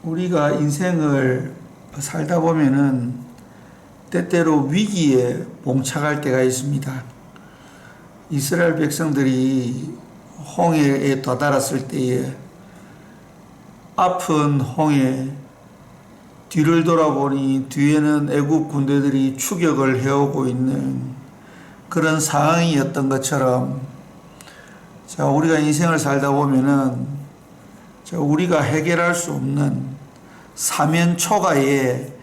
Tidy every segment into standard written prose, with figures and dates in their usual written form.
우리가 인생을 살다 보면은 때때로 위기에 봉착할 때가 있습니다. 이스라엘 백성들이 홍해에 도달했을 때에 아픈 홍해 뒤를 돌아보니 뒤에는 애국 군대들이 추격을 해오고 있는 그런 상황이었던 것처럼 우리가 인생을 살다 보면은 우리가 해결할 수 없는 사면초가의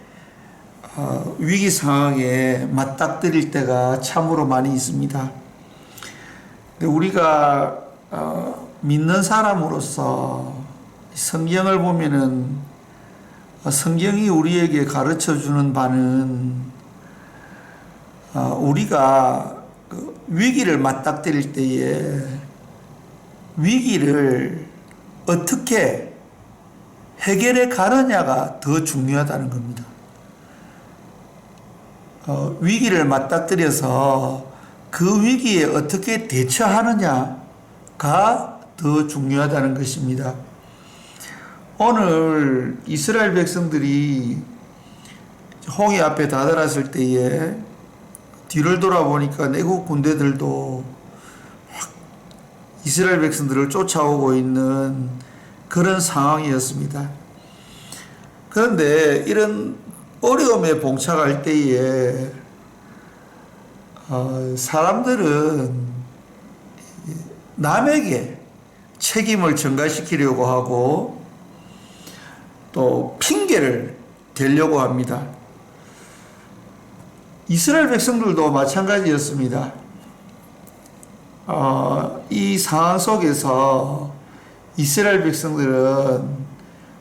위기 상황에 맞닥뜨릴 때가 참으로 많이 있습니다. 근데 우리가 믿는 사람으로서 성경을 보면은 성경이 우리에게 가르쳐 주는 바는 우리가 위기를 맞닥뜨릴 때에 위기를 어떻게 해결해 가느냐가 더 중요하다는 겁니다. 위기를 맞닥뜨려서 그 위기에 어떻게 대처하느냐가 더 중요하다는 것입니다. 오늘 이스라엘 백성들이 홍해 앞에 다다랐을 때에 뒤를 돌아보니까 애국 군대들도 이스라엘 백성들을 쫓아오고 있는 그런 상황이었습니다. 그런데 이런 어려움에 봉착할 때에 사람들은 남에게 책임을 전가시키려고 하고 또 핑계를 대려고 합니다. 이스라엘 백성들도 마찬가지였습니다. 이 상황 속에서 이스라엘 백성들은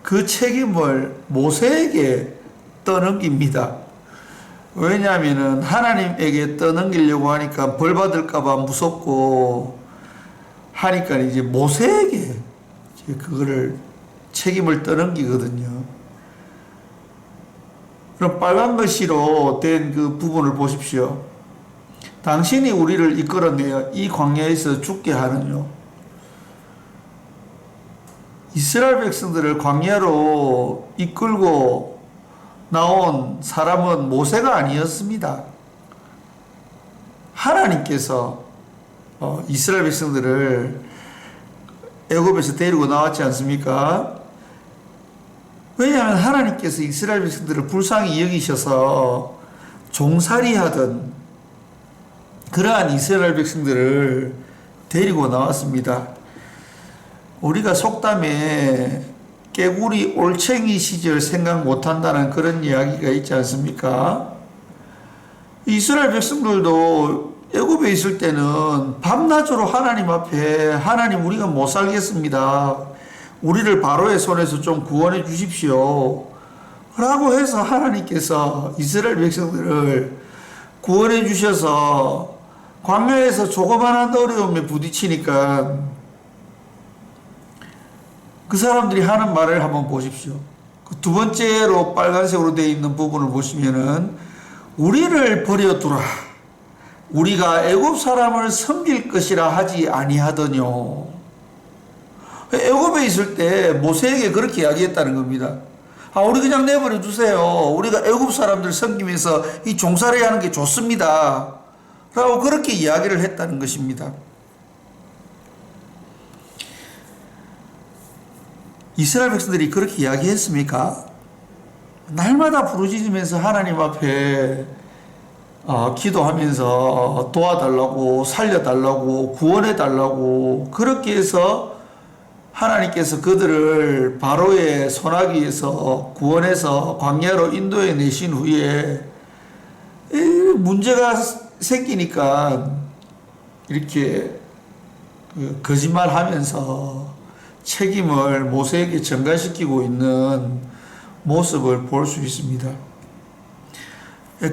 그 책임을 모세에게 떠넘깁니다. 왜냐하면 하나님에게 떠넘기려고 하니까 벌 받을까봐 무섭고 하니까 이제 모세에게 그거를 책임을 떠넘기거든요. 그럼 빨간 글씨로 된 그 부분을 보십시오. 당신이 우리를 이끌어내어 이 광야에서 죽게 하느뇨. 이스라엘 백성들을 광야로 이끌고 나온 사람은 모세가 아니었습니다. 하나님께서 이스라엘 백성들을 애굽에서 데리고 나왔지 않습니까? 왜냐하면 하나님께서 이스라엘 백성들을 불쌍히 여기셔서 종살이하던 그러한 이스라엘 백성들을 데리고 나왔습니다. 우리가 속담에 깨구리 올챙이 시절 생각 못한다는 그런 이야기가 있지 않습니까? 이스라엘 백성들도 애굽에 있을 때는 밤낮으로 하나님 앞에 하나님 우리가 못 살겠습니다. 우리를 바로의 손에서 좀 구원해 주십시오. 라고 해서 하나님께서 이스라엘 백성들을 구원해 주셔서 광야에서 조그마한 어려움에 부딪히니까 그 사람들이 하는 말을 한번 보십시오. 그 두 번째로 빨간색으로 되어 있는 부분을 보시면은 우리를 버려두라. 우리가 애굽 사람을 섬길 것이라 하지 아니하더뇨. 애굽에 있을 때 모세에게 그렇게 이야기했다는 겁니다. 우리 그냥 내버려 두세요. 우리가 애굽 사람들 섬기면서 이 종살이 하는 게 좋습니다. 라고 그렇게 이야기를 했다는 것입니다. 이스라엘 백성들이 그렇게 이야기했습니까? 날마다 부르짖으면서 하나님 앞에 기도하면서 도와달라고 살려달라고 구원해달라고 그렇게 해서 하나님께서 그들을 바로의 손아귀에서 구원해서 광야로 인도해 내신 후에 문제가 생기니까 이렇게 거짓말하면서 책임을 모세에게 전가시키고 있는 모습을 볼 수 있습니다.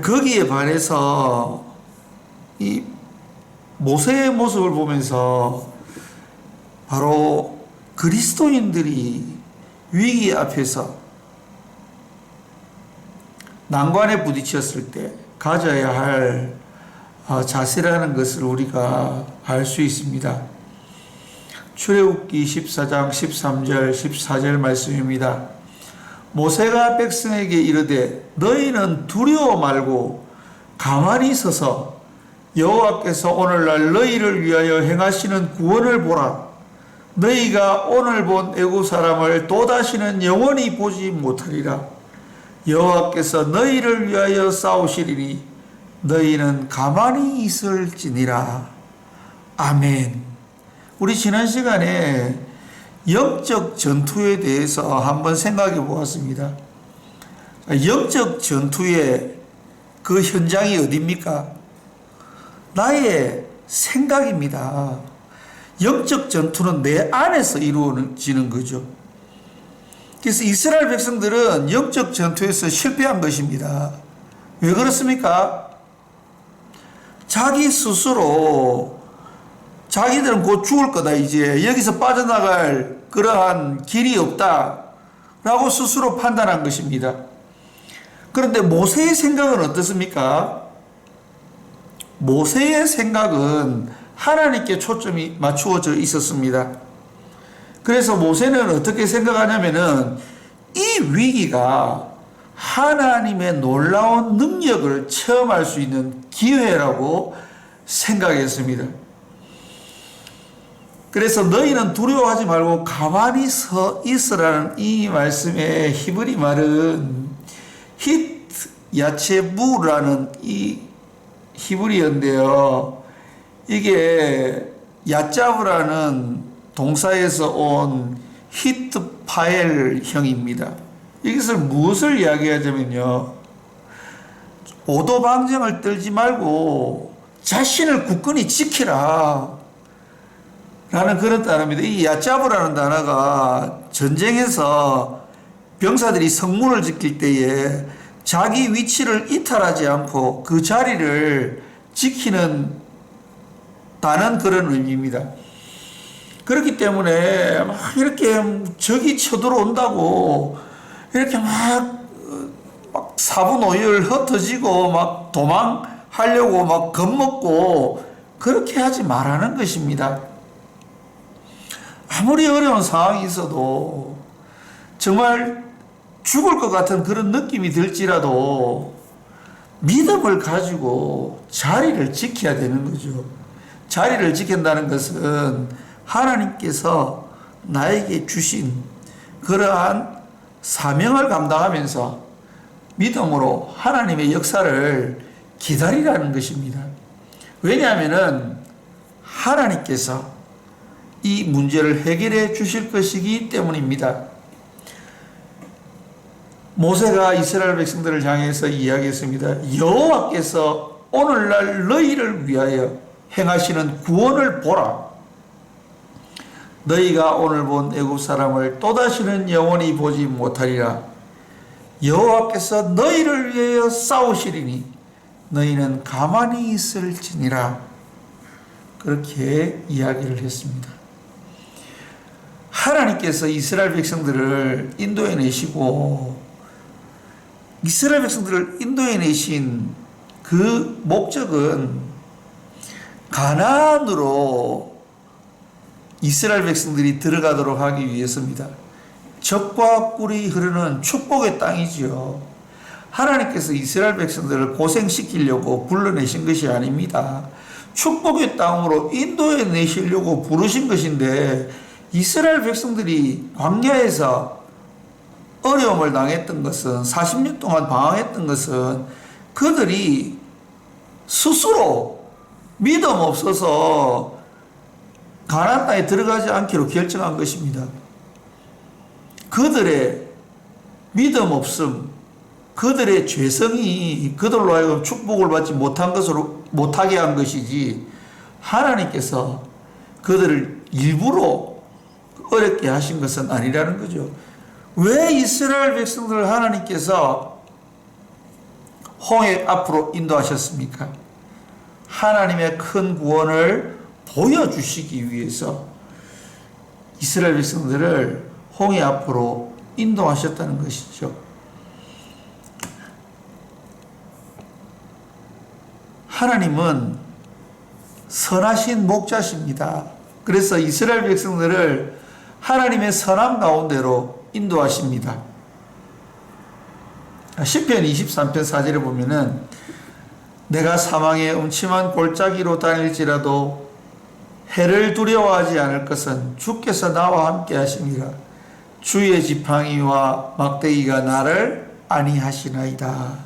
거기에 반해서 이 모세의 모습을 보면서 바로 그리스도인들이 위기 앞에서 난관에 부딪혔을 때 가져야 할 자세라는 것을 우리가 알 수 있습니다. 출애굽기 14장 13절 14절 말씀입니다. 모세가 백성에게 이르되 너희는 두려워 말고 가만히 서서 여호와께서 오늘날 너희를 위하여 행하시는 구원을 보라. 너희가 오늘 본 애굽 사람을 또다시는 영원히 보지 못하리라. 여호와께서 너희를 위하여 싸우시리니 너희는 가만히 있을지니라. 아멘. 우리 지난 시간에 영적 전투에 대해서 한번 생각해 보았습니다. 영적 전투의 그 현장이 어디입니까? 나의 생각입니다. 영적 전투는 내 안에서 이루어지는 거죠. 그래서 이스라엘 백성들은 영적 전투에서 실패한 것입니다. 왜 그렇습니까? 자기 스스로 자기들은 곧 죽을 거다, 이제 여기서 빠져나갈 그러한 길이 없다 라고 스스로 판단한 것입니다. 그런데 모세의 생각은 어떻습니까? 모세의 생각은 하나님께 초점이 맞추어져 있었습니다. 그래서 모세는 어떻게 생각하냐면은 이 위기가 하나님의 놀라운 능력을 체험할 수 있는 기회라고 생각했습니다. 그래서 너희는 두려워하지 말고 가만히 서 있으라는 이 말씀의 히브리 말은 히트 야체부라는 이 히브리어인데요. 이게 야짜브라는 동사에서 온 히트파엘형입니다. 이것을 무엇을 이야기하자면요, 오도방정을 떨지 말고 자신을 굳건히 지키라 라는 그런 단어입니다. 이 야짜브라는 단어가 전쟁에서 병사들이 성문을 지킬 때에 자기 위치를 이탈하지 않고 그 자리를 지키는 다는 그런 의미입니다. 그렇기 때문에 막 이렇게 적이 쳐들어온다고 이렇게 막 사분오열 흩어지고 막 도망하려고 막 겁먹고 그렇게 하지 말라는 것입니다. 아무리 어려운 상황이 있어도 정말 죽을 것 같은 그런 느낌이 들지라도 믿음을 가지고 자리를 지켜야 되는 거죠. 자리를 지킨다는 것은 하나님께서 나에게 주신 그러한 사명을 감당하면서 믿음으로 하나님의 역사를 기다리라는 것입니다. 왜냐하면 하나님께서 이 문제를 해결해 주실 것이기 때문입니다. 모세가 이스라엘 백성들을 향해서 이야기했습니다. 여호와께서 오늘날 너희를 위하여 행하시는 구원을 보라. 너희가 오늘 본 애굽 사람을 또다시는 영원히 보지 못하리라. 여호와께서 너희를 위하여 싸우시리니 너희는 가만히 있을지니라. 그렇게 이야기를 했습니다. 하나님께서 이스라엘 백성들을 인도해 내시고 이스라엘 백성들을 인도해 내신 그 목적은 가나안으로 이스라엘 백성들이 들어가도록 하기 위해서입니다. 젖과 꿀이 흐르는 축복의 땅이지요. 하나님께서 이스라엘 백성들을 고생시키려고 불러내신 것이 아닙니다. 축복의 땅으로 인도해 내시려고 부르신 것인데 이스라엘 백성들이 광야에서 어려움을 당했던 것은 40년 동안 방황했던 것은 그들이 스스로 믿음 없어서 가나안 땅에 들어가지 않기로 결정한 것입니다. 그들의 믿음 없음, 그들의 죄성이 그들로 하여금 축복을 받지 못하게 한 것이지 하나님께서 그들을 일부러 어렵게 하신 것은 아니라는 거죠. 왜 이스라엘 백성들을 하나님께서 홍해 앞으로 인도하셨습니까? 하나님의 큰 구원을 보여주시기 위해서 이스라엘 백성들을 홍해 앞으로 인도하셨다는 것이죠. 하나님은 선하신 목자십니다. 그래서 이스라엘 백성들을 하나님의 선함 가운데로 인도하십니다. 시편 23편 4절에 보면은 내가 사망의 음침한 골짜기로 다닐지라도 해를 두려워하지 않을 것은 주께서 나와 함께 하심이라. 주의 지팡이와 막대기가 나를 안위하시나이다.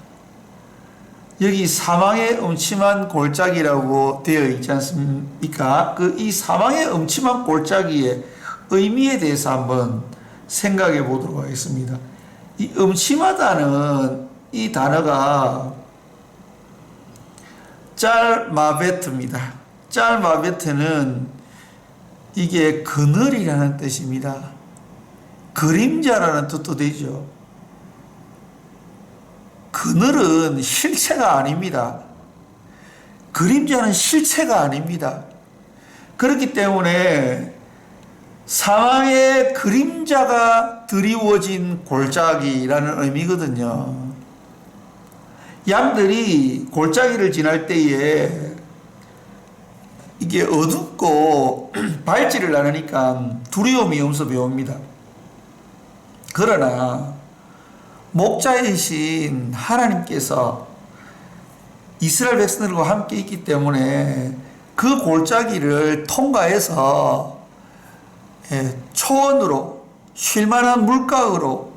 여기 사망의 음침한 골짜기라고 되어 있지 않습니까? 이 사망의 음침한 골짜기의 의미에 대해서 한번 생각해 보도록 하겠습니다. 이 음침하다는 이 단어가 짤마베트입니다. 짤마베트는 이게 그늘이라는 뜻입니다. 그림자라는 뜻도 되죠. 그늘은 실체가 아닙니다. 그림자는 실체가 아닙니다. 그렇기 때문에 사망의 그림자가 드리워진 골짜기라는 의미거든요. 양들이 골짜기를 지날 때에 이게 어둡고 밟지를 않으니까 두려움이 없어 배웁니다. 그러나 목자이신 하나님께서 이스라엘 백성들과 함께 있기 때문에 그 골짜기를 통과해서 초원으로 쉴만한 물가으로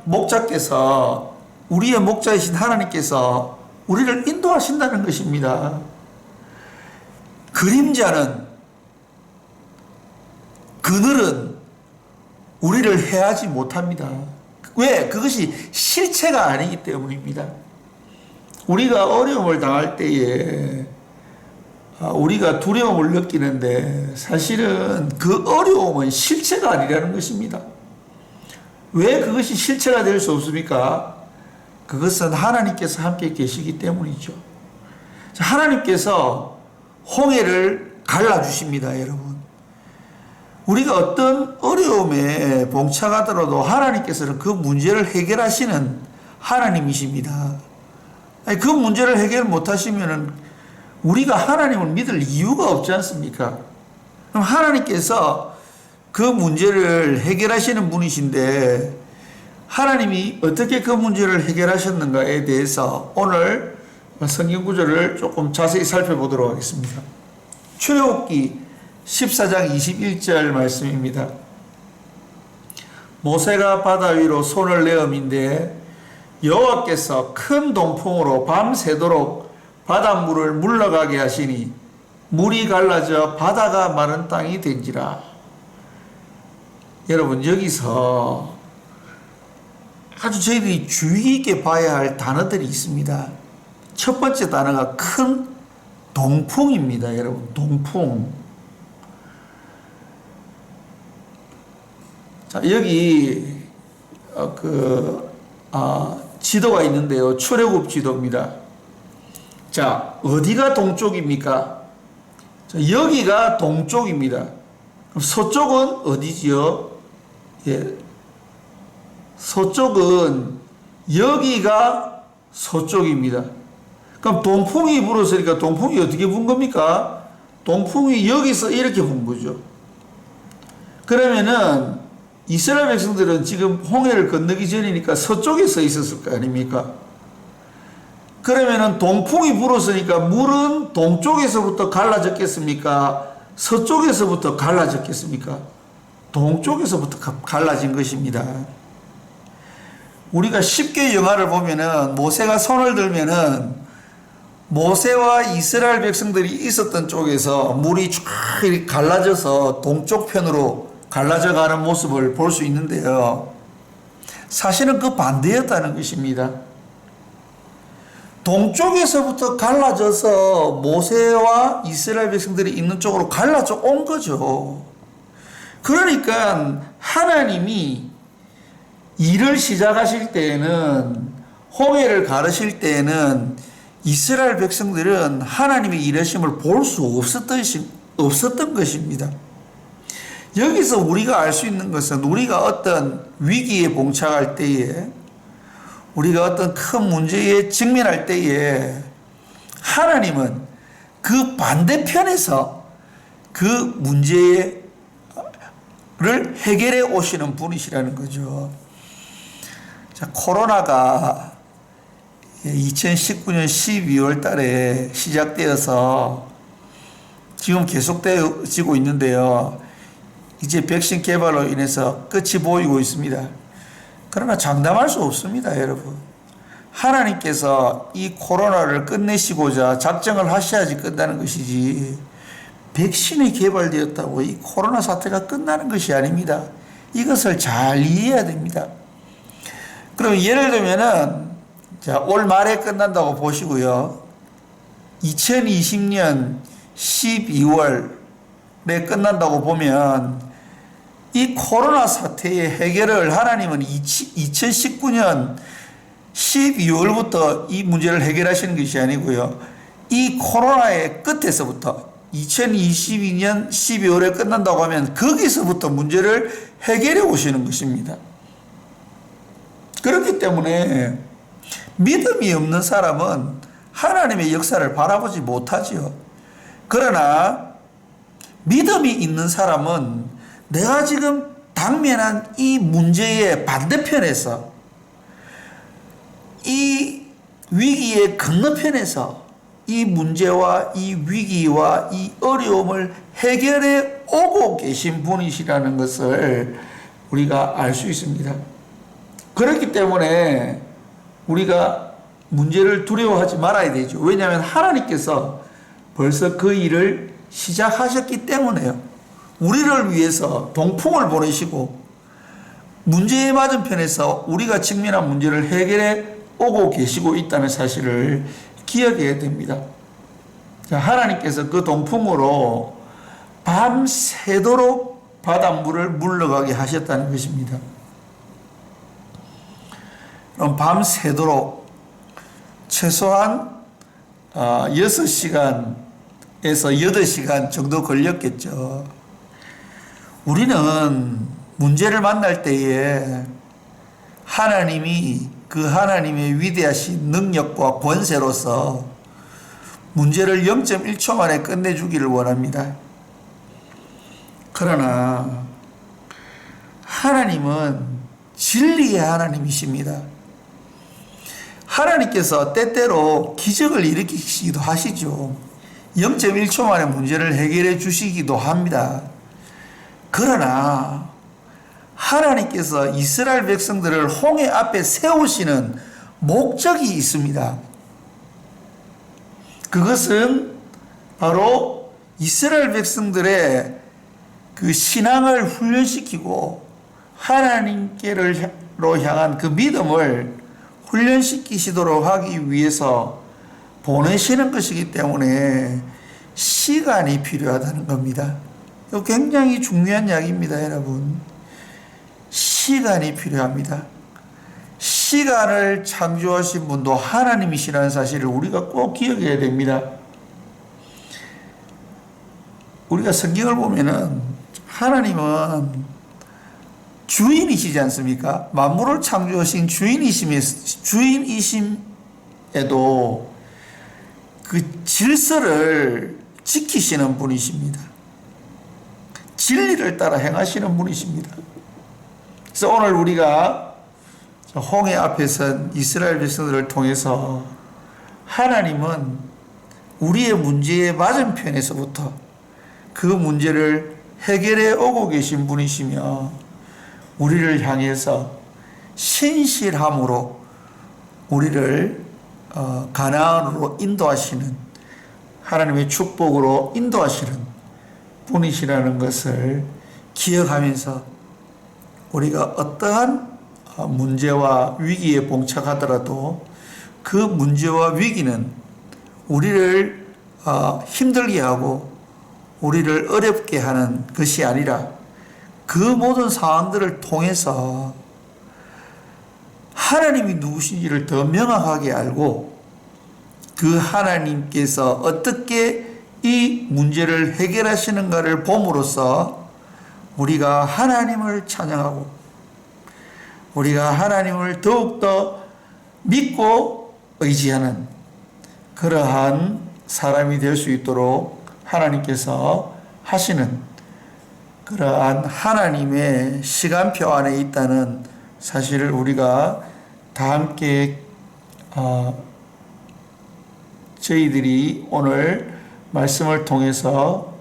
목자께서 우리의 목자이신 하나님께서 우리를 인도하신다는 것입니다. 그림자는 그늘은 우리를 해하지 못합니다. 왜? 그것이 실체가 아니기 때문입니다. 우리가 어려움을 당할 때에 우리가 두려움을 느끼는데 사실은 그 어려움은 실체가 아니라는 것입니다. 왜 그것이 실체가 될 수 없습니까? 그것은 하나님께서 함께 계시기 때문이죠. 하나님께서 홍해를 갈라주십니다, 여러분. 우리가 어떤 어려움에 봉착하더라도 하나님께서는 그 문제를 해결하시는 하나님이십니다. 그 문제를 해결 못하시면 우리가 하나님을 믿을 이유가 없지 않습니까? 그럼 하나님께서 그 문제를 해결하시는 분이신데 하나님이 어떻게 그 문제를 해결하셨는가에 대해서 오늘 성경 구절을 조금 자세히 살펴보도록 하겠습니다. 출애굽기 14장 21절 말씀입니다. 모세가 바다 위로 손을 내어민데 여호와께서 큰 동풍으로 밤새도록 바닷물을 물러가게 하시니 물이 갈라져 바다가 마른 땅이 된지라. 여러분, 여기서 아주 저희들이 주의 있게 봐야 할 단어들이 있습니다. 첫 번째 단어가 큰 동풍입니다. 여러분, 동풍. 자, 여기 지도가 있는데요. 출애굽 지도입니다. 자, 어디가 동쪽입니까? 자, 여기가 동쪽입니다. 그럼 서쪽은 어디지요? 예. 서쪽은 여기가 서쪽입니다. 그럼 동풍이 불었으니까 동풍이 어떻게 분 겁니까? 동풍이 여기서 이렇게 분 거죠. 그러면은 이스라엘 백성들은 지금 홍해를 건너기 전이니까 서쪽에 서 있었을 거 아닙니까? 그러면은 동풍이 불었으니까 물은 동쪽에서부터 갈라졌겠습니까? 서쪽에서부터 갈라졌겠습니까? 동쪽에서부터 갈라진 것입니다. 우리가 쉽게 영화를 보면은 모세가 손을 들면은 모세와 이스라엘 백성들이 있었던 쪽에서 물이 쫙 갈라져서 동쪽 편으로 갈라져 가는 모습을 볼 수 있는데요. 사실은 그 반대였다는 것입니다. 동쪽에서부터 갈라져서 모세와 이스라엘 백성들이 있는 쪽으로 갈라져 온 거죠. 그러니까 하나님이 일을 시작하실 때에는, 홍해를 가르실 때에는 이스라엘 백성들은 하나님의 일하심을 볼 수 없었던 것입니다. 여기서 우리가 알 수 있는 것은 우리가 어떤 위기에 봉착할 때에, 우리가 어떤 큰 문제에 직면할 때에 하나님은 그 반대편에서 그 문제를 해결해 오시는 분이시라는 거죠. 자, 코로나가 2019년 12월 달에 시작되어서 지금 계속되어지고 있는데요. 이제 백신 개발로 인해서 끝이 보이고 있습니다. 그러나 장담할 수 없습니다, 여러분. 하나님께서 이 코로나를 끝내시고자 작정을 하셔야지 끝나는 것이지, 백신이 개발되었다고 이 코로나 사태가 끝나는 것이 아닙니다. 이것을 잘 이해해야 됩니다. 그럼 예를 들면은, 자, 올 말에 끝난다고 보시고요. 2020년 12월에 끝난다고 보면, 이 코로나 사태의 해결을 하나님은 2019년 12월부터 이 문제를 해결하시는 것이 아니고요. 이 코로나의 끝에서부터 2022년 12월에 끝난다고 하면 거기서부터 문제를 해결해 오시는 것입니다. 그렇기 때문에 믿음이 없는 사람은 하나님의 역사를 바라보지 못하지요. 그러나 믿음이 있는 사람은 내가 지금 당면한 이 문제의 반대편에서, 이 위기의 건너편에서 이 문제와 이 위기와 이 어려움을 해결해 오고 계신 분이시라는 것을 우리가 알 수 있습니다. 그렇기 때문에 우리가 문제를 두려워하지 말아야 되죠. 왜냐하면 하나님께서 벌써 그 일을 시작하셨기 때문에요. 우리를 위해서 동풍을 보내시고 문제의 맞은편에서 우리가 직면한 문제를 해결해 오고 계시고 있다는 사실을 기억해야 됩니다. 하나님께서 그 동풍으로 밤새도록 바닷물을 물러가게 하셨다는 것입니다. 그럼 밤새도록 최소한 6시간에서 8시간 정도 걸렸겠죠. 우리는 문제를 만날 때에 하나님이 그 하나님의 위대하신 능력과 권세로서 문제를 0.1초 만에 끝내주기를 원합니다. 그러나 하나님은 진리의 하나님이십니다. 하나님께서 때때로 기적을 일으키시기도 하시죠. 0.1초 만에 문제를 해결해 주시기도 합니다. 그러나 하나님께서 이스라엘 백성들을 홍해 앞에 세우시는 목적이 있습니다. 그것은 바로 이스라엘 백성들의 그 신앙을 훈련시키고 하나님께로 향한 그 믿음을 훈련시키시도록 하기 위해서 보내시는 것이기 때문에 시간이 필요하다는 겁니다. 이거 굉장히 중요한 이야기입니다, 여러분. 시간이 필요합니다. 시간을 창조하신 분도 하나님이시라는 사실을 우리가 꼭 기억해야 됩니다. 우리가 성경을 보면은 하나님은 주인이시지 않습니까? 만물을 창조하신 주인이심에도 그 질서를 지키시는 분이십니다. 진리를 따라 행하시는 분이십니다. 그래서 오늘 우리가 홍해 앞에 선 이스라엘 백성들을 통해서 하나님은 우리의 문제의 맞은편에서부터 그 문제를 해결해 오고 계신 분이시며 우리를 향해서 신실함으로 우리를 가나안으로 인도하시는, 하나님의 축복으로 인도하시는 분이시라는 것을 기억하면서 우리가 어떠한 문제와 위기에 봉착하더라도 그 문제와 위기는 우리를 힘들게 하고 우리를 어렵게 하는 것이 아니라 그 모든 상황들을 통해서 하나님이 누구신지를 더 명확하게 알고 그 하나님께서 어떻게 이 문제를 해결하시는가를 봄으로써 우리가 하나님을 찬양하고 우리가 하나님을 더욱더 믿고 의지하는 그러한 사람이 될 수 있도록 하나님께서 하시는 그러한 하나님의 시간표 안에 있다는 사실을 우리가 다 함께 저희들이 오늘 말씀을 통해서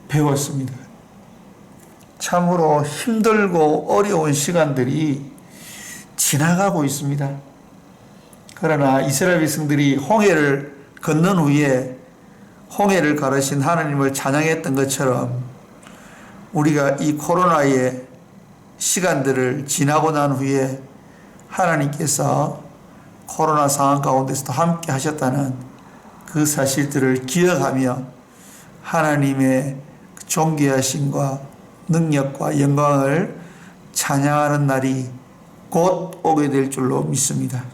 배웠습니다. 참으로 힘들고 어려운 시간들이 지나가고 있습니다. 그러나 이스라엘 백성들이 홍해를 건넌 후에 홍해를 가르신 하나님을 찬양했던 것처럼 우리가 이 코로나의 시간들을 지나고 난 후에 하나님께서 코로나 상황 가운데서도 함께 하셨다는 그 사실들을 기억하며 하나님의 존귀하심과 능력과 영광을 찬양하는 날이 곧 오게 될 줄로 믿습니다.